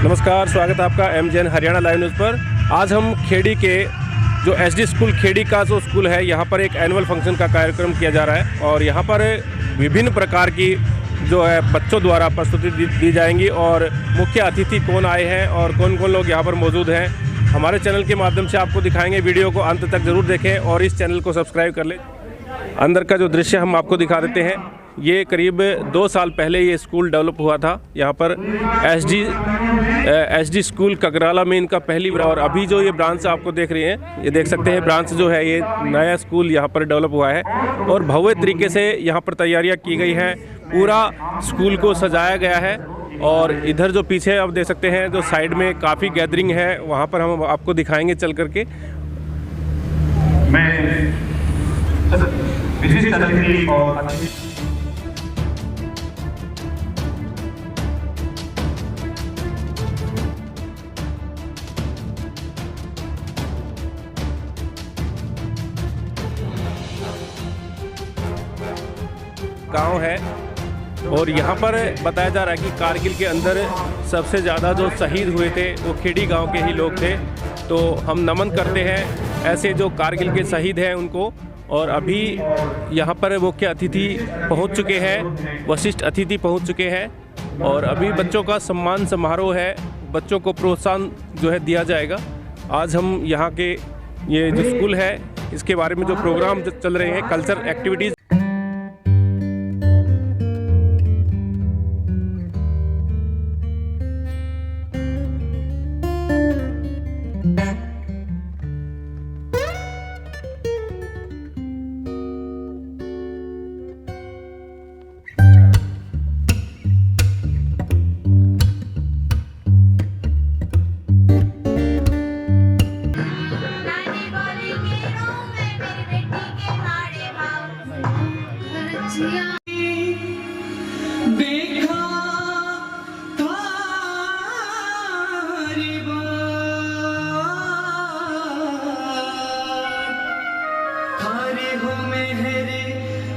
नमस्कार, स्वागत है आपका MJN हरियाणा लाइव न्यूज़ पर। आज हम खेड़ी के जो SD स्कूल खेड़ी का जो स्कूल है, यहाँ पर एक एनुअल फंक्शन का कार्यक्रम किया जा रहा है और यहाँ पर विभिन्न प्रकार की जो है बच्चों द्वारा प्रस्तुति दी जाएंगी और मुख्य अतिथि कौन आए हैं और कौन कौन लोग यहाँ पर मौजूद हैं, हमारे चैनल के माध्यम से आपको दिखाएंगे। वीडियो को अंत तक ज़रूर देखें और इस चैनल को सब्सक्राइब कर लें। अंदर का जो दृश्य हम आपको दिखा देते हैं, ये करीब 2 साल पहले ये स्कूल डेवलप हुआ था। यहाँ पर SD स्कूल ककराला में इनका पहली और अभी जो ये ब्रांच आपको देख रहे हैं, ये देख सकते हैं ब्रांच जो है ये नया स्कूल यहाँ पर डेवलप हुआ है और भव्य तरीके से यहाँ पर तैयारियाँ की गई हैं। पूरा स्कूल को सजाया गया है और इधर जो पीछे आप देख सकते हैं जो साइड में काफ़ी गैदरिंग है, वहाँ पर हम आपको दिखाएंगे चल करके। गांव है और यहाँ पर बताया जा रहा है कि कारगिल के अंदर सबसे ज़्यादा जो शहीद हुए थे वो खेड़ी गांव के ही लोग थे। तो हम नमन करते हैं ऐसे जो कारगिल के शहीद हैं उनको। और अभी यहाँ पर मुख्य अतिथि पहुँच चुके हैं, वरिष्ठ अतिथि पहुँच चुके हैं और अभी बच्चों का सम्मान समारोह है, बच्चों को प्रोत्साहन जो है दिया जाएगा। आज हम यहाँ के ये जो स्कूल है इसके बारे में जो प्रोग्राम जो चल रहे हैं, कल्चर एक्टिविटीज़,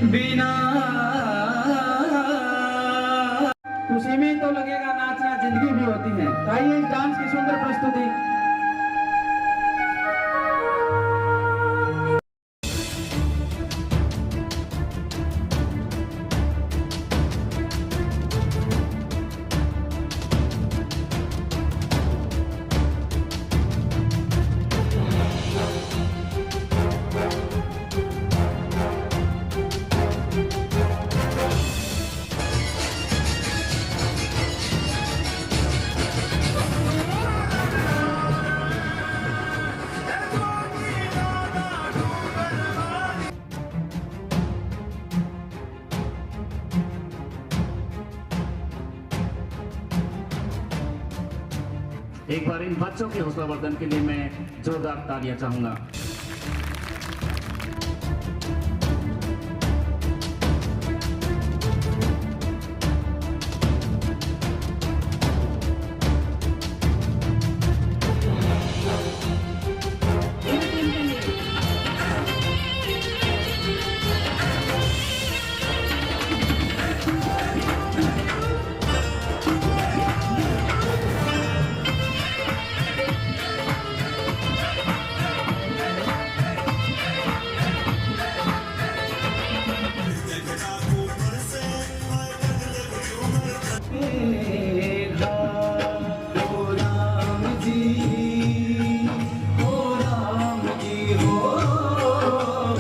बिना खुशी में तो लगेगा नाचना जिंदगी भी होती है। आइए इस डांस की सुंदर प्रस्तुति। एक बार इन बच्चों के हौसलावर्धन के लिए मैं जोरदार तालियां चाहूंगा।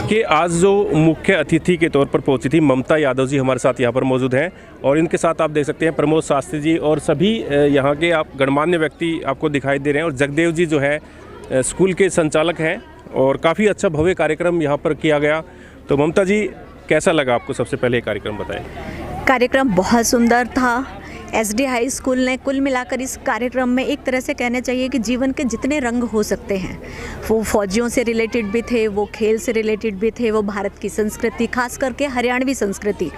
कि आज जो मुख्य अतिथि के तौर पर पहुंची थी ममता यादव जी हमारे साथ यहाँ पर मौजूद हैं और इनके साथ आप देख सकते हैं प्रमोद शास्त्री जी और सभी यहाँ के आप गणमान्य व्यक्ति आपको दिखाई दे रहे हैं। और जगदेव जी जो है स्कूल के संचालक हैं और काफ़ी अच्छा भव्य कार्यक्रम यहाँ पर किया गया। तो ममता जी, कैसा लगा आपको? सबसे पहले ये कार्यक्रम बताएं। कार्यक्रम बहुत सुंदर था। SD हाई स्कूल ने कुल मिलाकर इस कार्यक्रम में एक तरह से कहना चाहिए कि जीवन के जितने रंग हो सकते हैं, वो फौजियों से रिलेटेड भी थे, वो खेल से रिलेटेड भी थे, वो भारत की संस्कृति, खास करके हरियाणवी संस्कृति,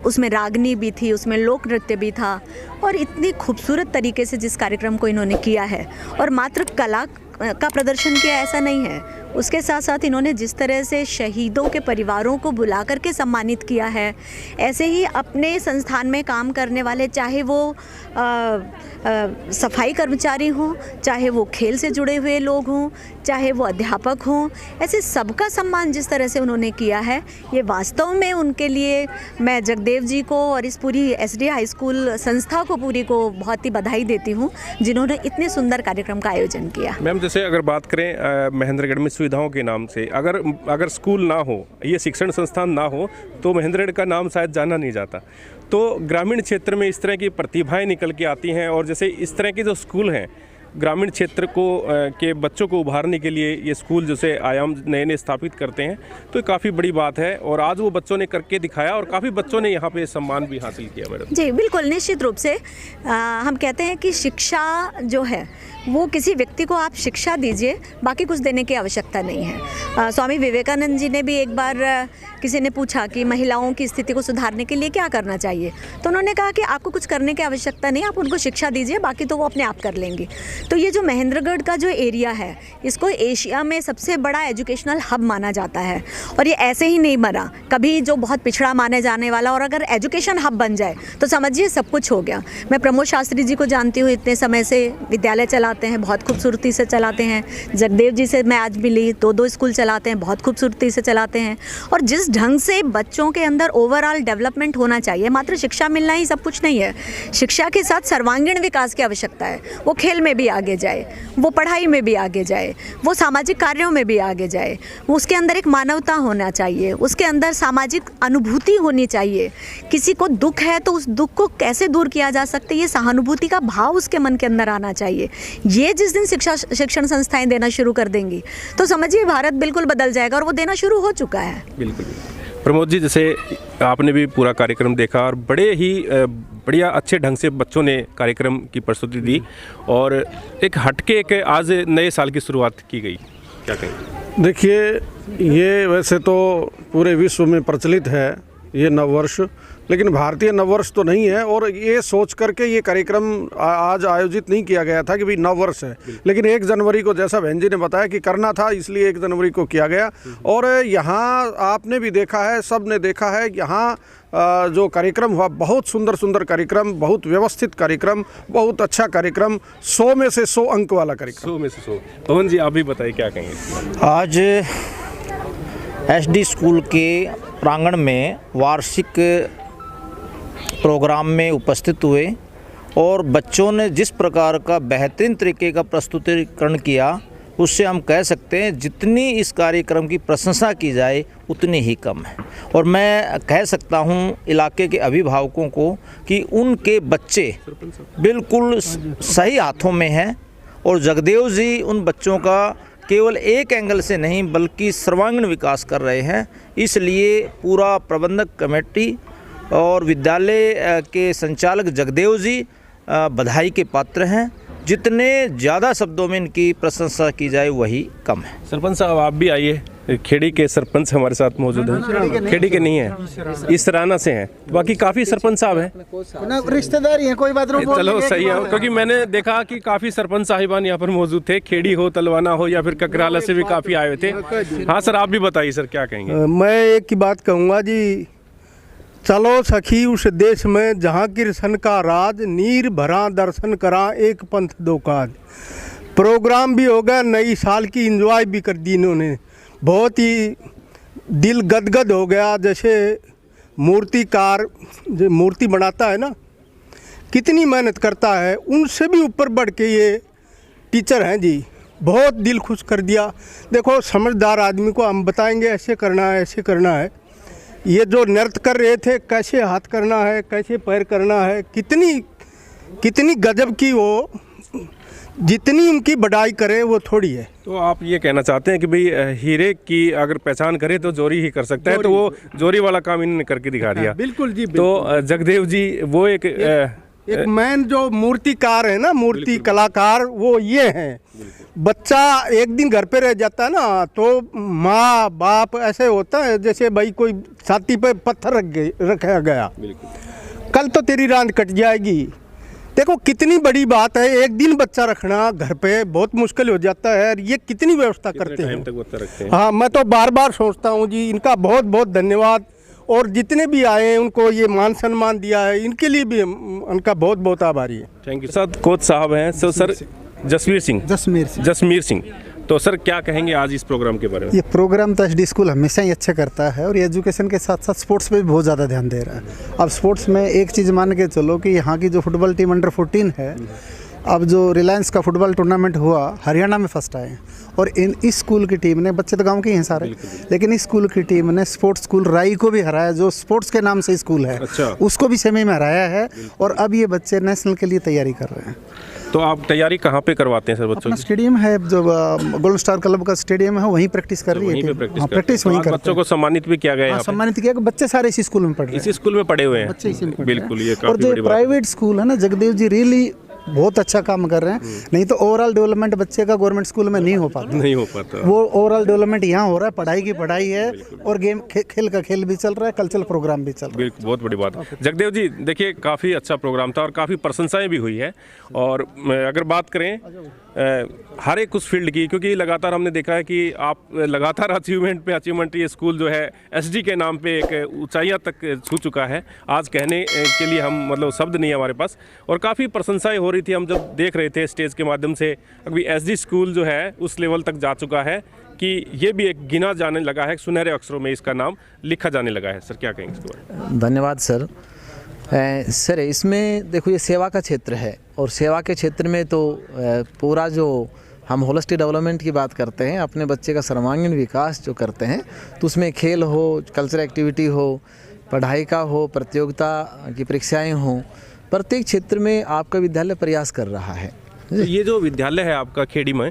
उसमें रागनी भी थी, उसमें लोक नृत्य भी था और इतनी खूबसूरत तरीके से जिस कार्यक्रम को इन्होंने किया है। और मात्र कला का प्रदर्शन किया ऐसा नहीं है, उसके साथ साथ इन्होंने जिस तरह से शहीदों के परिवारों को बुला करके सम्मानित किया है, ऐसे ही अपने संस्थान में काम करने वाले, चाहे वो सफाई कर्मचारी हों, चाहे वो खेल से जुड़े हुए लोग हों, चाहे वो अध्यापक हों, ऐसे सबका सम्मान जिस तरह से उन्होंने किया है, ये वास्तव में उनके लिए मैं जगदेव जी को और इस पूरी एसडी हाई स्कूल संस्था को पूरी को बहुत ही बधाई देती हूँ, जिन्होंने इतने सुंदर कार्यक्रम का आयोजन किया। मैम, जैसे अगर बात करें महेंद्रगढ़ में सुविधाओं के नाम से, अगर स्कूल ना हो, ये शिक्षण संस्थान ना हो, तो महेंद्रगढ़ का नाम शायद जाना नहीं जाता। तो ग्रामीण क्षेत्र में इस तरह की प्रतिभाएं निकल के आती हैं, और जैसे इस तरह के जो स्कूल हैं ग्रामीण क्षेत्र को के बच्चों को उभारने के लिए ये स्कूल जैसे आयाम नए नए स्थापित करते हैं, तो ये काफ़ी बड़ी बात है। और आज वो बच्चों ने करके दिखाया और काफ़ी बच्चों ने यहाँ पे सम्मान भी हासिल किया। मैडम जी बिल्कुल, निश्चित रूप से हम कहते हैं कि शिक्षा जो है वो किसी व्यक्ति को आप शिक्षा दीजिए, बाकी कुछ देने की आवश्यकता नहीं है। स्वामी विवेकानंद जी ने भी एक बार किसी ने पूछा कि महिलाओं की स्थिति को सुधारने के लिए क्या करना चाहिए, तो उन्होंने कहा कि आपको कुछ करने की आवश्यकता नहीं, आप उनको शिक्षा दीजिए, बाकी तो वो अपने आप कर लेंगी। तो ये जो महेंद्रगढ़ का जो एरिया है, इसको एशिया में सबसे बड़ा एजुकेशनल हब माना जाता है, और ये ऐसे ही नहीं बना कभी जो बहुत पिछड़ा माने जाने वाला, और अगर एजुकेशन हब बन जाए तो समझिए सब कुछ हो गया। मैं प्रमोद शास्त्री जी को जानती हूँ, इतने समय से विद्यालय चलाते हैं, बहुत खूबसूरती से चलाते हैं। जगदेव जी से मैं आज मिली, 2 स्कूल चलाते हैं, बहुत खूबसूरती से चलाते हैं। और जिस ढंग से बच्चों के अंदर ओवरऑल डेवलपमेंट होना चाहिए, मात्र शिक्षा मिलना ही सब कुछ नहीं है, शिक्षा के साथ सर्वांगीण विकास की आवश्यकता है। वो खेल में भी आगे जाए, वो पढ़ाई में भी आगे जाए, वो सामाजिक कार्यों में भी आगे जाए, उसके अंदर एक मानवता होना चाहिए, उसके अंदर सामाजिक अनुभूति होनी चाहिए। किसी को दुख है तो उस दुख को कैसे दूर किया जा सकता है, ये सहानुभूति का भाव उसके मन के अंदर आना चाहिए। ये जिस दिन शिक्षण संस्थाएं देना शुरू कर देंगी तो समझिए भारत बिल्कुल बदल जाएगा, और वो देना शुरू हो चुका है। बिल्कुल। प्रमोद जी, जैसे आपने भी पूरा कार्यक्रम देखा और बड़े ही बढ़िया अच्छे ढंग से बच्चों ने कार्यक्रम की प्रस्तुति दी, और एक हटके एक आज नए साल की शुरुआत की गई, क्या कहेंगे? देखिए, ये वैसे तो पूरे विश्व में प्रचलित है ये नववर्ष, लेकिन भारतीय नववर्ष तो नहीं है। और ये सोच करके ये कार्यक्रम आज आयोजित नहीं किया गया था कि भाई नववर्ष है, लेकिन 1 जनवरी को, जैसा बहन जी ने बताया कि करना था, इसलिए 1 जनवरी को किया गया। और यहाँ आपने भी देखा है, सब ने देखा है, यहाँ जो कार्यक्रम हुआ बहुत सुंदर सुंदर कार्यक्रम, बहुत व्यवस्थित कार्यक्रम, बहुत अच्छा कार्यक्रम, 100 में से 100 अंक वाला कार्यक्रम। 100 में से 100। पवन जी, आप भी बताइए क्या कहेंगे? आज एसडी स्कूल के प्रांगण में वार्षिक प्रोग्राम में उपस्थित हुए, और बच्चों ने जिस प्रकार का बेहतरीन तरीके का प्रस्तुतिकरण किया, उससे हम कह सकते हैं जितनी इस कार्यक्रम की प्रशंसा की जाए उतनी ही कम है। और मैं कह सकता हूं इलाके के अभिभावकों को कि उनके बच्चे बिल्कुल सही हाथों में हैं, और जगदेव जी उन बच्चों का केवल एक एंगल से नहीं बल्कि सर्वांगीण विकास कर रहे हैं। इसलिए पूरा प्रबंधक कमेटी और विद्यालय के संचालक जगदेव जी बधाई के पात्र हैं। जितने ज़्यादा शब्दों में इनकी प्रशंसा की जाए वही कम है। सरपंच साहब, आप भी आइए। खेड़ी के सरपंच हमारे साथ मौजूद हैं। खेड़ी के नहीं है, इस सराहना से हैं, बाकी काफ़ी सरपंच साहब हैं, रिश्तेदार हैं, कोई बात नहीं। चलो सही है, क्योंकि मैंने देखा कि काफ़ी सरपंच साहिबान यहाँ पर मौजूद थे, खेड़ी हो, तलवाना हो या फिर ककराला से भी काफ़ी आए हुए थे। हाँ सर, आप भी बताइए सर, क्या कहेंगे? मैं एक ही बात कहूँगा जी, चलो सखी उस देश में जहाँ कृष्ण का राज, नीर भरा दर्शन करा एक पंथ दो काज। प्रोग्राम भी हो गया, नई साल की एंजॉय भी कर दी इन्होंने, बहुत ही दिल गदगद हो गया। जैसे मूर्तिकार जो मूर्ति बनाता है ना, कितनी मेहनत करता है, उनसे भी ऊपर बढ़ के ये टीचर हैं जी, बहुत दिल खुश कर दिया। देखो, समझदार आदमी को हम बताएंगे ऐसे करना है, ऐसे करना है। ये जो नृत्य कर रहे थे, कैसे हाथ करना है, कैसे पैर करना है, कितनी गजब की, वो जितनी उनकी बढ़ाई करे वो थोड़ी है। तो आप ये कहना चाहते हैं कि भाई हीरे की अगर पहचान करे तो जोरी ही कर सकता है, तो वो जोरी वाला काम इन्होंने करके दिखा दिया। बिल्कुल जी, तो जगदेव जी वो एक मेन जो मूर्तिकार है ना, मूर्ति कलाकार, वो ये हैं। बच्चा एक दिन घर पे रह जाता है ना, तो माँ बाप ऐसे होता है जैसे भाई कोई छाती पे पत्थर रखा गया, कल तो तेरी रात कट जाएगी, देखो कितनी बड़ी बात है, एक दिन बच्चा रखना घर पे बहुत मुश्किल हो जाता है। ये कितनी व्यवस्था करते टाइम हैं। तक बच्चा रखते हैं? हाँ, मैं तो बार बार सोचता हूँ जी, इनका बहुत बहुत धन्यवाद। और जितने भी आए उनको ये मान सम्मान दिया है, इनके लिए भी उनका बहुत बहुत आभारी है। Thank you sir. कोच साहब हैं सर जसमीर सिंह। तो सर क्या कहेंगे आज इस प्रोग्राम के बारे में? ये प्रोग्राम तो एचडी स्कूल हमेशा ही अच्छा करता है और ये एजुकेशन के साथ साथ स्पोर्ट्स पे भी बहुत ज़्यादा ध्यान दे रहा है। अब स्पोर्ट्स में एक चीज़ मान के चलो कि यहाँ की जो फुटबॉल टीम अंडर 14 है, अब जो रिलायंस का फुटबॉल टूर्नामेंट हुआ हरियाणा में फर्स्ट आए। और इस स्कूल की टीम ने, बच्चे तो गांव के ही हैं सारे, लेकिन इस स्कूल की टीम ने स्पोर्ट्स स्कूल राई को भी हराया, जो स्पोर्ट्स के नाम से स्कूल है। अच्छा। उसको भी सेमी में हराया है। और अब ये बच्चे नेशनल के लिए तैयारी कर रहे हैं। तो आप तैयारी कहाँ पे करवाते हैं सर बच्चों अपना की? स्टेडियम है जो गोल्डन स्टार क्लब का स्टेडियम है, वहीं प्रैक्टिस कर रही है वहीं पे टीम। प्रैक्टिस हाँ, करते प्रैक्टिस हैं। वहीं तो आज करते बच्चों हैं। को सम्मानित भी किया गया है हाँ, यहाँ पे? सम्मानित किया कि बच्चे सारे इसी स्कूल में पढ़ रहे हैं। इसी स्कूल में पढ़े हुए हैं? बच्चे इसी में पढ़ रहे हैं। बिल्कुल, ये और काफी जो बड़ी बात है। प्राइवेट स्कूल है ना, जगदेव जी रियली बहुत अच्छा काम कर रहे हैं। नहीं तो ओवरऑल डेवलपमेंट बच्चे का गवर्नमेंट स्कूल में नहीं हो पाता। नहीं हो पाता। वो ओवरऑल डेवलपमेंट यहाँ हो रहा है, पढ़ाई की पढ़ाई है और गेम खेल का खेल भी चल रहा है, कल्चरल प्रोग्राम भी चल रहा है। बिल्कुल, बहुत बड़ी बात। जगदेव जी देखिए, काफ़ी अच्छा प्रोग्राम था और काफ़ी प्रशंसाएं भी हुई है। और अगर बात करें हर एक उस फील्ड की, क्योंकि लगातार हमने देखा है कि आप लगातार अचीवमेंट ये स्कूल जो है एसडी के नाम पे एक ऊंचाइयां तक छू चुका है। आज कहने के लिए हम मतलब शब्द नहीं है हमारे पास। और काफ़ी प्रशंसाएं हो रही थी, हम जब देख रहे थे स्टेज के माध्यम से। अभी एसडी स्कूल जो है उस लेवल तक जा चुका है कि ये भी एक गिना जाने लगा है, सुनहरे अक्षरों में इसका नाम लिखा जाने लगा है। सर क्या कहेंगे इसके बारे में? धन्यवाद सर। सर इसमें देखो, ये सेवा का क्षेत्र है और सेवा के क्षेत्र में तो पूरा जो हम होलिस्टिक डेवलपमेंट की बात करते हैं, अपने बच्चे का सर्वांगीण विकास जो करते हैं, तो उसमें खेल हो, कल्चरल एक्टिविटी हो, पढ़ाई का हो, प्रतियोगिता की परीक्षाएं हो, प्रत्येक क्षेत्र में आपका विद्यालय प्रयास कर रहा है। तो ये जो विद्यालय है आपका खेड़ी में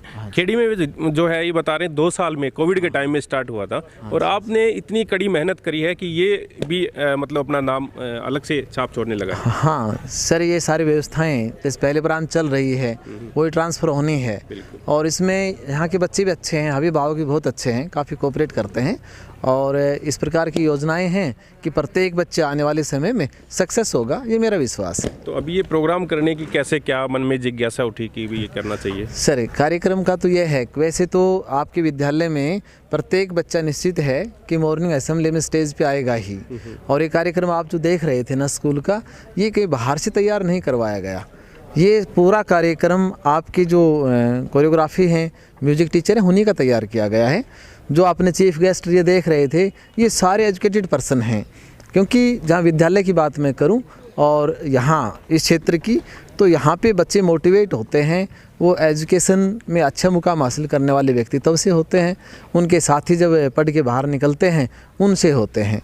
जो है, ये बता रहे हैं 2 साल में कोविड के टाइम में स्टार्ट हुआ था। और आपने इतनी कड़ी मेहनत करी है कि ये भी मतलब अपना नाम अलग से छाप छोड़ने लगा है। हाँ सर, ये सारी व्यवस्थाएं जैसे पहले ब्रांच चल रही है वही ट्रांसफ़र होनी है। और इसमें यहाँ के बच्चे भी अच्छे हैं, अभिभावक भी बहुत अच्छे हैं, काफ़ी कोऑपरेट करते हैं। और इस प्रकार की योजनाएं हैं कि प्रत्येक बच्चे आने वाले समय में सक्सेस होगा, ये मेरा विश्वास है। तो अभी ये प्रोग्राम करने की कैसे क्या मन में जिज्ञासा उठी कि भी ये करना चाहिए? सर कार्यक्रम का तो ये है, वैसे तो आपके विद्यालय में प्रत्येक बच्चा निश्चित है कि मॉर्निंग असेंबली में स्टेज पे आएगा ही। और ये कार्यक्रम आप जो देख रहे थे ना स्कूल का, ये कहीं बाहर से तैयार नहीं करवाया गया। ये पूरा कार्यक्रम आपकी जो कोरियोग्राफी है, म्यूजिक टीचर है, उन्हीं का तैयार किया गया है। जो आपने चीफ गेस्ट ये देख रहे थे, ये सारे एजुकेटेड पर्सन हैं। क्योंकि जहाँ विद्यालय की बात मैं करूँ और यहाँ इस क्षेत्र की, तो यहाँ पे बच्चे मोटिवेट होते हैं, वो एजुकेशन में अच्छा मुकाम हासिल करने वाले व्यक्ति तब से होते हैं, उनके साथी जब पढ़ के बाहर निकलते हैं उनसे होते हैं।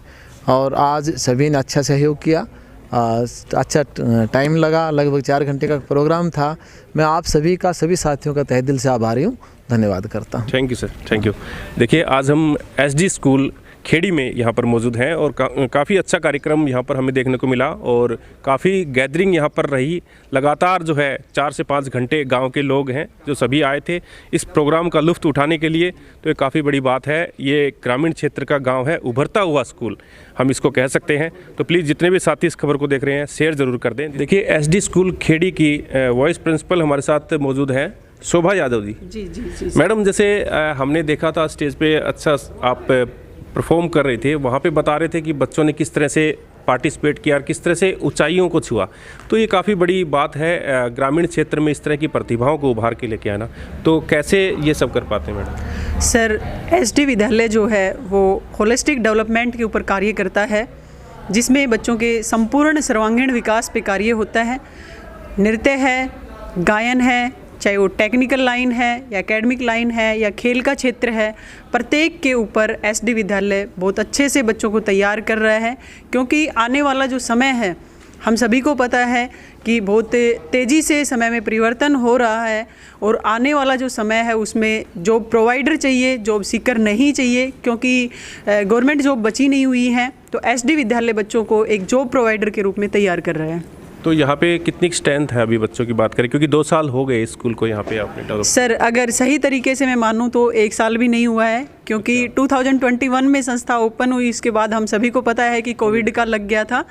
और आज सभी ने अच्छा सहयोग किया, अच्छा टाइम लगा, लगभग 4 घंटे का प्रोग्राम था। मैं आप सभी का, सभी साथियों का तहे दिल से आभारी हूँ, धन्यवाद करता हूँ। Thank you sir, thank you. देखिए आज हम एसडी स्कूल खेड़ी में यहाँ पर मौजूद हैं और काफ़ी अच्छा कार्यक्रम यहाँ पर हमें देखने को मिला और काफ़ी गैदरिंग यहाँ पर रही। लगातार जो है 4 से 5 घंटे गांव के लोग हैं जो सभी आए थे इस प्रोग्राम का लुत्फ़ उठाने के लिए। तो ये काफ़ी बड़ी बात है। ये ग्रामीण क्षेत्र का गांव है, उभरता हुआ स्कूल हम इसको कह सकते हैं। तो प्लीज़ जितने भी साथी इस खबर को देख रहे हैं शेयर ज़रूर कर दें। देखिए एसडी स्कूल खेड़ी की वाइस प्रिंसिपल हमारे साथ मौजूद हैं, शोभा यादव जी। जी मैडम, जैसे हमने देखा था स्टेज पे अच्छा आप परफॉर्म कर रहे थे, वहाँ पे बता रहे थे कि बच्चों ने किस तरह से पार्टिसिपेट किया और किस तरह से ऊंचाइयों को छुआ। तो ये काफ़ी बड़ी बात है ग्रामीण क्षेत्र में इस तरह की प्रतिभाओं को उभार के लेके आना। तो कैसे ये सब कर पाते हैं मैडम? सर एसडी विद्यालय जो है वो होलिस्टिक डेवलपमेंट के ऊपर कार्य करता है, जिसमें बच्चों के संपूर्ण सर्वांगीण विकास पे कार्य होता है। नृत्य है, गायन है, चाहे वो टेक्निकल लाइन है या एकेडमिक लाइन है या खेल का क्षेत्र है, प्रत्येक के ऊपर एसडी विद्यालय बहुत अच्छे से बच्चों को तैयार कर रहा है। क्योंकि आने वाला जो समय है, हम सभी को पता है कि बहुत तेज़ी से समय में परिवर्तन हो रहा है और आने वाला जो समय है उसमें जॉब प्रोवाइडर चाहिए, जॉब सीकर नहीं चाहिए। क्योंकि गवर्नमेंट जॉब बची नहीं हुई है, तो एसडी विद्यालय बच्चों को एक जॉब प्रोवाइडर के रूप में तैयार कर रहे हैं। तो यहाँ पे कितनी स्ट्रेंथ है अभी बच्चों की बात करें, क्योंकि 2 साल हो गए स्कूल को यहाँ पे आपने डेवलप? सर अगर सही तरीके से मैं मानूँ तो 1 साल भी नहीं हुआ है, क्योंकि 2021 में संस्था ओपन हुई, इसके बाद हम सभी को पता है कि कोविड का लग गया था।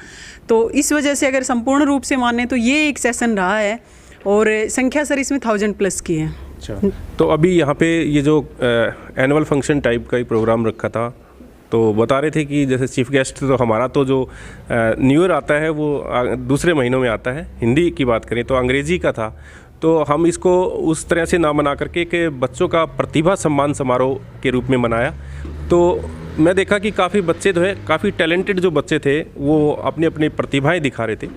तो इस वजह से अगर संपूर्ण रूप से माने तो ये एक सेशन रहा है और संख्या सर इसमें 1000+ की है। अच्छा, तो अभी यहाँ पे ये जो एनुअल फंक्शन टाइप का ही प्रोग्राम रखा था, तो बता रहे थे कि जैसे चीफ गेस्ट तो हमारा तो जो न्यू ईयर आता है वो दूसरे महीनों में आता है, हिंदी की बात करें तो अंग्रेजी का था, तो हम इसको उस तरह से ना मना करके कि बच्चों का प्रतिभा सम्मान समारोह के रूप में मनाया। तो मैं देखा कि काफ़ी बच्चे जो है, काफ़ी टैलेंटेड जो बच्चे थे वो अपनी अपनी प्रतिभाएं दिखा रहे थे।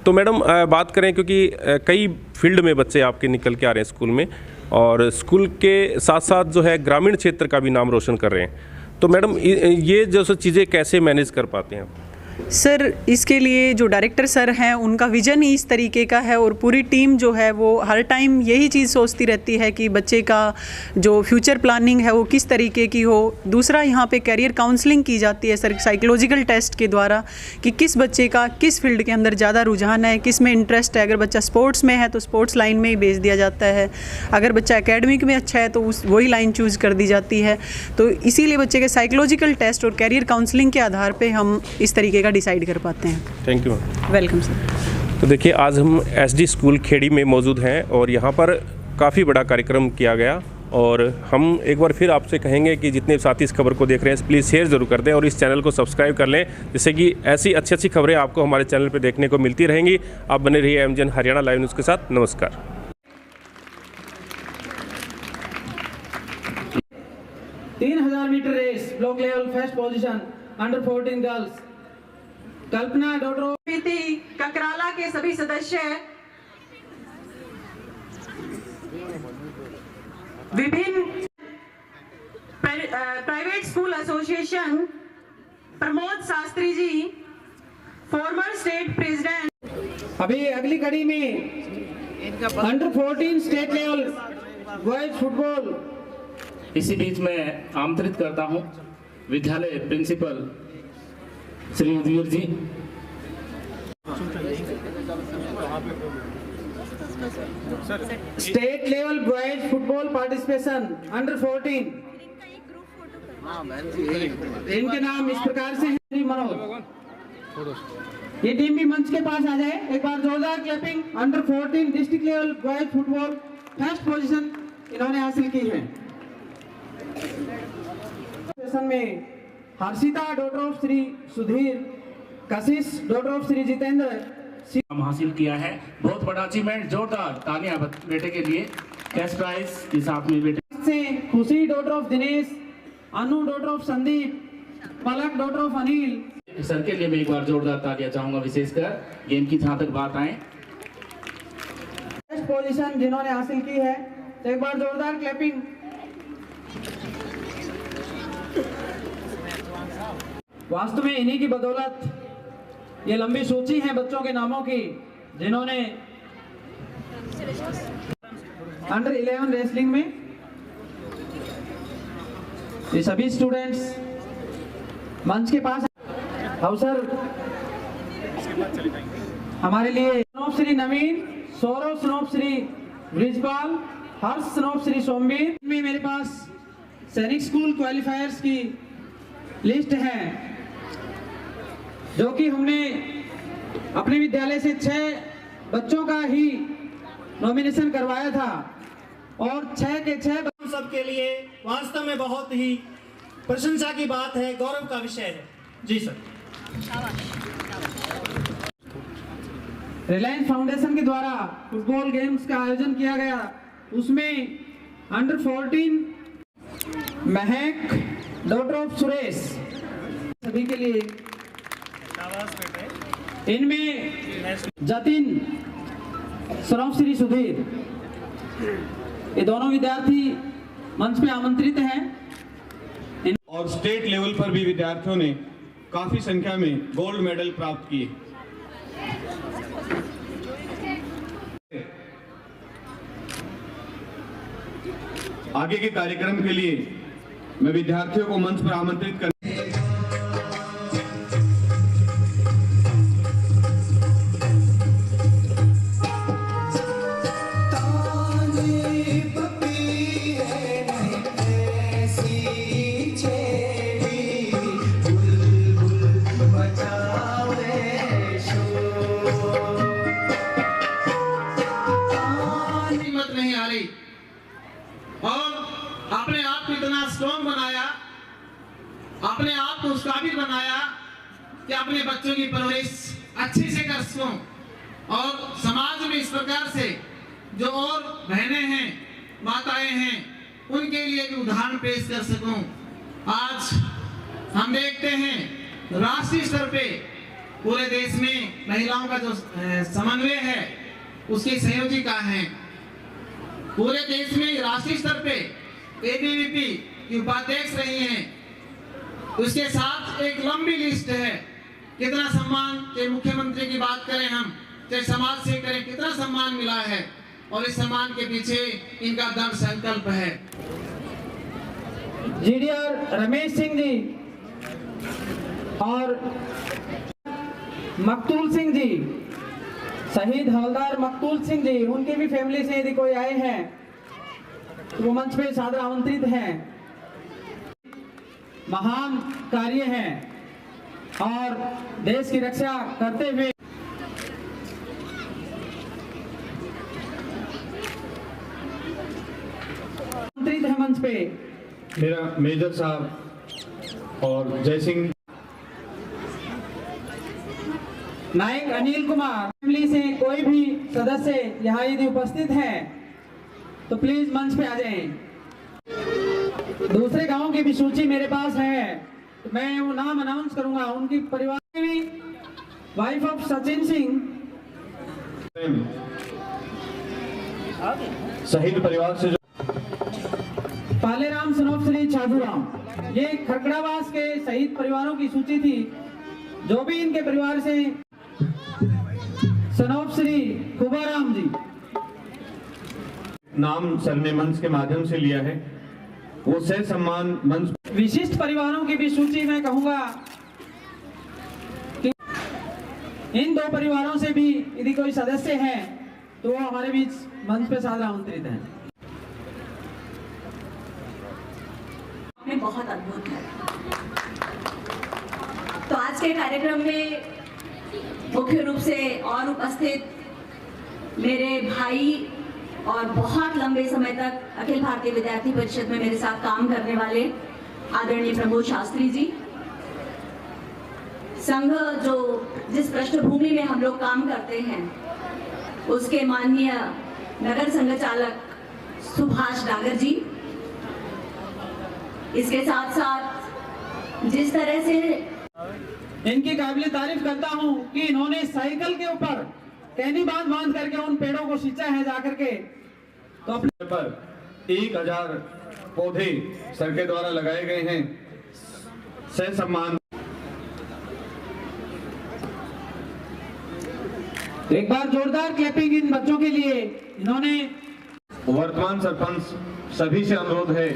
तो मैडम बात करें, क्योंकि कई फील्ड में बच्चे आपके निकल के आ रहे हैं स्कूल में, और स्कूल के साथ साथ जो है ग्रामीण क्षेत्र का भी नाम रोशन कर रहे हैं, तो मैडम ये जो सब चीज़ें कैसे मैनेज कर पाते हैं? सर इसके लिए जो डायरेक्टर सर हैं उनका विजन ही इस तरीके का है, और पूरी टीम जो है वो हर टाइम यही चीज़ सोचती रहती है कि बच्चे का जो फ्यूचर प्लानिंग है वो किस तरीके की हो। दूसरा यहाँ पे कैरियर काउंसलिंग की जाती है सर साइकोलॉजिकल टेस्ट के द्वारा, कि किस बच्चे का किस फील्ड के अंदर ज़्यादा रुझान है, किस में इंटरेस्ट है। अगर बच्चा स्पोर्ट्स में है तो स्पोर्ट्स लाइन में ही भेज दिया जाता है, अगर बच्चा एकेडमिक में अच्छा है तो वही लाइन चूज़ कर दी जाती है। तो इसीलिए बच्चे के साइकोलॉजिकल टेस्ट और कैरियर काउंसलिंग के आधार पर हम इस तरीके डिसाइड कर पाते हैं। Thank you ma'am. Welcome sir. तो देखिए, आज हम एसडी स्कूल खेड़ी में मौजूद हैं और यहाँ पर काफ़ी बड़ा कार्यक्रम किया गया, और हम एक बार फिर आपसे कहेंगे कि जितने साथी इस खबर को देख रहे हैं प्लीज़ शेयर ज़रूर कर दें और इस चैनल को सब्सक्राइब कर लें, जिससे कि ऐसी अच्छी अच्छी खबरें आपको हमारे चैनल पर देखने को मिलती रहेंगी। आप बने रहिए एमजीएन हरियाणा लाइव न्यूज़ के साथ। नमस्कार। 3000 metre race block level first position under 14 girls Kalpana Dodro. Kakrala के सभी सदस्य, विभिन्न private school association, Pramod Shastri ji, former state president. अभी अगली कड़ी में under 14 state level boys football. इसी बीच में आमंत्रित करता हूं विद्यालय principal Shri Udveer ji. State level boys football participation under 14, इनके नाम इस प्रकार से हैं। श्री मनोज, ये टीम भी मंच के पास आ जाए, एक बार जोरदार clapping. Under 14 district level boys football first position इन्होंने हासिल की है। में Harshita daughter of Shri Sudhir, Kashish daughter of Shri Jitendra हम हासिल किया है। बहुत बड़ा अचीवमेंट, जोरदार तालियां बेटे के लिए। कैश प्राइज के साथ में बेटे से खुशी daughter of Dinesh, Anu daughter of Sandeep, Palak daughter of Anil. Sir के लिए मैं एक बार जोरदार तालियां चाहूंगा, विशेषकर गेम की जहां तक बात आए। फर्स्ट पोजीशन जिन्होंने हासिल की है, तो एक बार जोरदार क्लैपिंग। वास्तव में इन्हीं की बदौलत ये लंबी सूची है बच्चों के नामों की जिन्होंने अंडर 11 रेसलिंग में, ये सभी स्टूडेंट्स मंच के पास अवसर हमारे लिए। स्नोप श्री नवीन, सौरभ स्नोप श्री ब्रिजपाल, हर्ष स्नोप श्री सोमवीर। में मेरे पास सैनिक स्कूल क्वालिफायर्स की लिस्ट है, जो कि हमने अपने विद्यालय से 6 बच्चों का ही नॉमिनेशन करवाया था, और 6 के 6 सबके लिए वास्तव में बहुत ही प्रशंसा की बात है, गौरव का विषय है। जी सर। रिलायंस फाउंडेशन के द्वारा फुटबॉल गेम्स का आयोजन किया गया, उसमें under 14 Mahak daughter of Suresh सभी के लिए, इनमें जतिन सौरभ श्री सुधीर, ये दोनों विद्यार्थी मंच पे आमंत्रित हैं। और स्टेट लेवल पर भी विद्यार्थियों ने काफी संख्या में गोल्ड मेडल प्राप्त किए। आगे के कार्यक्रम के लिए मैं विद्यार्थियों को मंच पर आमंत्रित कर नहीं आ रही, और अपने आप को इतना स्ट्रॉन्ग बनाया, अपने आप को उस काबिल बनाया कि अपने बच्चों की परवरिश अच्छे से कर सकूं और समाज में इस प्रकार से जो और बहनें हैं, माताएं हैं, उनके लिए भी उदाहरण पेश कर सकूं। आज हम देखते हैं राष्ट्रीय स्तर पे पूरे देश में महिलाओं का जो समन्वय है उसकी संयोजिका हैं। पूरे देश में राष्ट्रीय स्तर पे एबीवीपी की उपाध्यक्ष रही हैं। उसके साथ एक लंबी लिस्ट है। कितना सम्मान, चाहे मुख्यमंत्री की बात करें हम, चाहे समाज से करें, कितना सम्मान मिला है और इस सम्मान के पीछे इनका दृढ़ संकल्प है। जीडीआर रमेश सिंह जी और मकतूल सिंह जी, शहीद हवलदार मकतूल सिंह जी, उनकी भी फैमिली से यदि कोई आए हैं तो वो मंच पे सादर आमंत्रित हैं। महान कार्य है और देश की रक्षा करते हुए आमंत्रित है मंच पे मेरा मेजर साहब और जय सिंह, नायक अनिल कुमार। फैमिली से कोई भी सदस्य यहाँ यदि उपस्थित है तो प्लीज मंच पे आ जाएं। दूसरे गांवों की भी सूची मेरे पास है, तो मैं वो नाम अनाउंस करूंगा। उनकी परिवार में वाइफ ऑफ सचिन सिंह, शहीद परिवार से पालेराम सनोफ श्री छाजूराम, ये खरकड़ावास के शहीद परिवारों की सूची थी। जो भी इनके परिवार से सनोफ श्री खुबाराम जी नाम सर ने मंच के माध्यम से लिया है, वो सह सम्मान मंच। विशिष्ट परिवारों की भी सूची मैं कहूंगा कि इन दो परिवारों से भी यदि कोई सदस्य हैं तो वो हमारे बीच मंच पे सादर आमंत्रित हैं। बहुत अद्भुत है। तो आज के कार्यक्रम में मुख्य रूप से और उपस्थित मेरे भाई और बहुत लंबे समय तक अखिल भारतीय विद्यार्थी परिषद में मेरे साथ काम करने वाले आदरणीय प्रमोद शास्त्री जी, संघ जो जिस पृष्ठभूमि में हम लोग काम करते हैं उसके माननीय नगर संघ चालक सुभाष डागर जी, इसके साथ साथ जिस तरह से इनकी काबिल तारीफ करता हूं कि इन्होंने साइकिल के ऊपर कहनी बांध करके उन पेड़ों को सींचा है जाकर के, तो अपने पर 1000 पौधे सर के द्वारा लगाए गए हैं। सह सम्मान एक बार जोरदार क्लैपिंग इन बच्चों के लिए। इन्होंने वर्तमान सरपंच सभी से अनुरोध है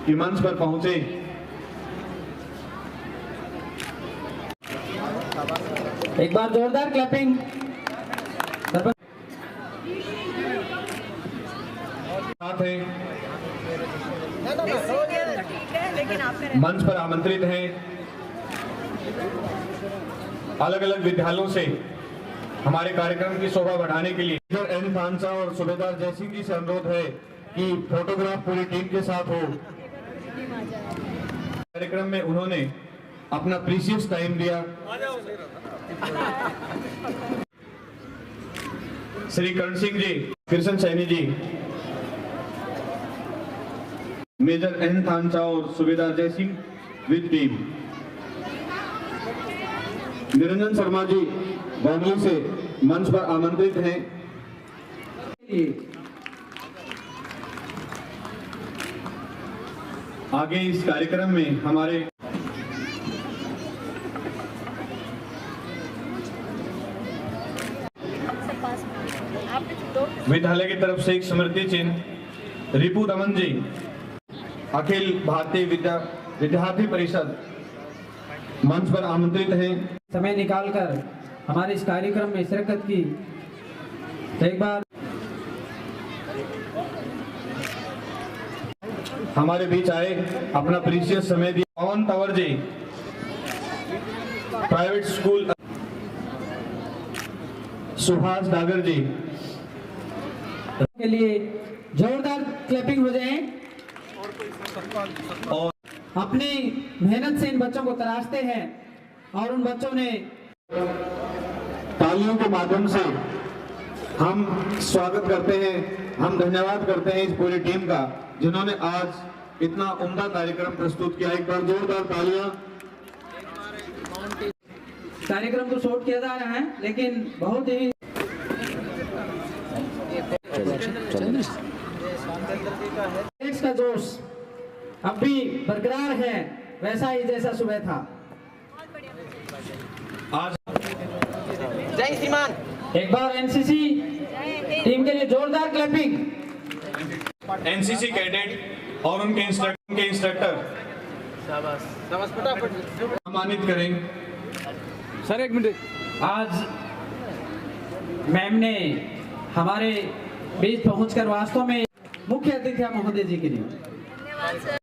कि मंच पर पहुंचे। एक बार जोरदार क्लैपिंग। साथ हैं मंच पर आमंत्रित हैं अलग अलग विद्यालयों से हमारे कार्यक्रम की शोभा बढ़ाने के लिए मेजर एन खानसा और सूबेदार जयसिंह जी से अनुरोध है कि फोटोग्राफ पूरी टीम के साथ हो। कार्यक्रम में उन्होंने अपना प्रीशियस टाइम दिया। श्री कर्ण सिंह जी, कृष्ण सैनी जी, मेजर एन थानसा और सूबेदार जय सिंह विद टीम, निरंजन शर्मा जी बॉम्बे से मंच पर आमंत्रित हैं। आगे इस कार्यक्रम में हमारे विद्यालय की तरफ से एक स्मृति चिन्ह रिपु दमन जी, अखिल भारतीय विद्यार्थी परिषद, मंच पर आमंत्रित हैं। समय निकालकर हमारे इस कार्यक्रम में शिरकत की। एक बार हमारे बीच आए, अपना प्रीशियस समय दिया। पवन तंवर जी, प्राइवेट स्कूल, सुभाष डागर जी, के लिए जोरदार क्लैपिंग हो जाए। और अपनी मेहनत से इन बच्चों को तराशते हैं और उन बच्चों ने तालियों के माध्यम से हम स्वागत करते हैं, हम धन्यवाद करते हैं इस पूरी टीम का जिन्होंने आज इतना उम्दा कार्यक्रम प्रस्तुत किया। एक बार जोरदार तालियां। कार्यक्रम को शॉर्ट किया जा रहा है लेकिन बहुत ही का जोश अब भी बरकरार है, वैसा ही जैसा सुबह था। आज जय श्रीमान। एक बार एनसीसी टीम के लिए जोरदार क्लैपिंग। एनसीसी कैडेट और उनके इंस्ट्रक्टर सम्मानित करें। सर एक मिनट। आज मैम ने हमारे बीच पहुंचकर वास्तव में मुख्य अतिथि महोदय जी के लिए